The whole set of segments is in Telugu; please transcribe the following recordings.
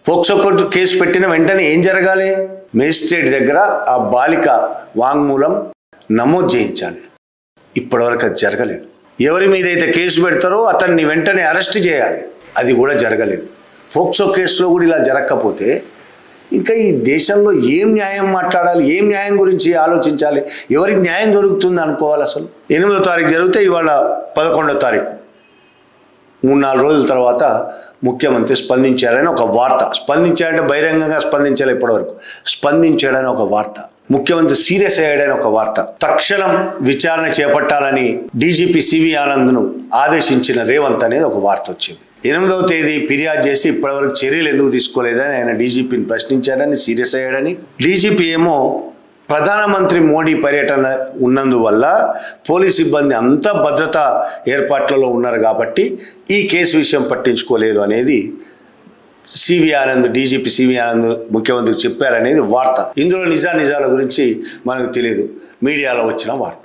పోక్సో కోర్టు కేసు పెట్టిన వెంటనే ఏం జరగాలి? మేజిస్ట్రేట్ దగ్గర ఆ బాలిక వాంగ్మూలం నమోదు చేయించాలి. ఇప్పటివరకు అది జరగలేదు. ఎవరి మీద అయితే కేసు పెడతారో అతన్ని వెంటనే అరెస్ట్ చేయాలి. అది కూడా జరగలేదు. పోక్సో కేసులో కూడా ఇలా జరగకపోతే ఇంకా ఈ దేశంలో ఏం న్యాయం మాట్లాడాలి? ఏం న్యాయం గురించి ఆలోచించాలి? ఎవరికి న్యాయం దొరుకుతుంది అనుకోవాలి? అసలు 8వ తారీఖు జరిగితే ఇవాళ 11వ తారీఖు, 3-4 రోజుల తర్వాత ముఖ్యమంత్రి స్పందించారని ఒక వార్త. స్పందించాడంటే బహిరంగంగా స్పందించాలి. ఇప్పటివరకు స్పందించాడని ఒక వార్త. ముఖ్యమంత్రి సీరియస్ అయ్యాడని ఒక వార్త. తక్షణం విచారణ చేపట్టాలని డీజీపీ సివి ఆనంద్ను ఆదేశించిన రేవంత్ అనేది ఒక వార్త వచ్చింది. 8వ తేదీ ఫిర్యాదు చేసి ఇప్పటివరకు చర్యలు ఎందుకు తీసుకోలేదని ఆయన డీజీపీని ప్రశ్నించాడని సీరియస్ అయ్యాడని. డీజీపీ ఏమో ప్రధానమంత్రి మోడీ పర్యటన ఉన్నందువల్ల పోలీస్ సిబ్బంది అంతా భద్రతా ఏర్పాట్లలో ఉన్నారు కాబట్టి ఈ కేసు విషయం పట్టించుకోలేదు అనేది C V Anand, DGP C V Anand ముఖ్యమంత్రికి చెప్పారనేది వార్త. ఇందులో నిజాల గురించి మనకు తెలియదు, మీడియాలో వచ్చిన వార్త.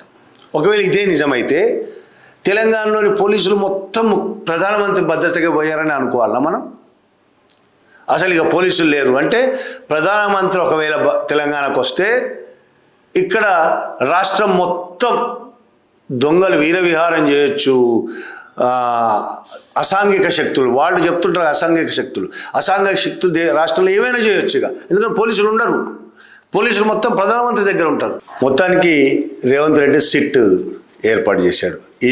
ఒకవేళ ఇదే నిజమైతే తెలంగాణలోని పోలీసులు మొత్తం ప్రధానమంత్రి భద్రతగా పోయారని అనుకోవాలా మనం? అసలు ఇక పోలీసులు లేరు అంటే ప్రధానమంత్రి ఒకవేళ తెలంగాణకు వస్తే ఇక్కడ రాష్ట్రం మొత్తం దొంగలు వీరవిహారం చేయొచ్చు. అసాంఘిక శక్తులు, వాళ్ళు చెప్తుంటారు అసాంఘిక శక్తులు రాష్ట్రంలో ఏమైనా చేయొచ్చు. ఇక ఎందుకంటే పోలీసులు ఉండరు, పోలీసులు మొత్తం ప్రధానమంత్రి దగ్గర ఉంటారు. మొత్తానికి రేవంత్ రెడ్డి సిట్ ఏర్పాటు చేశాడు.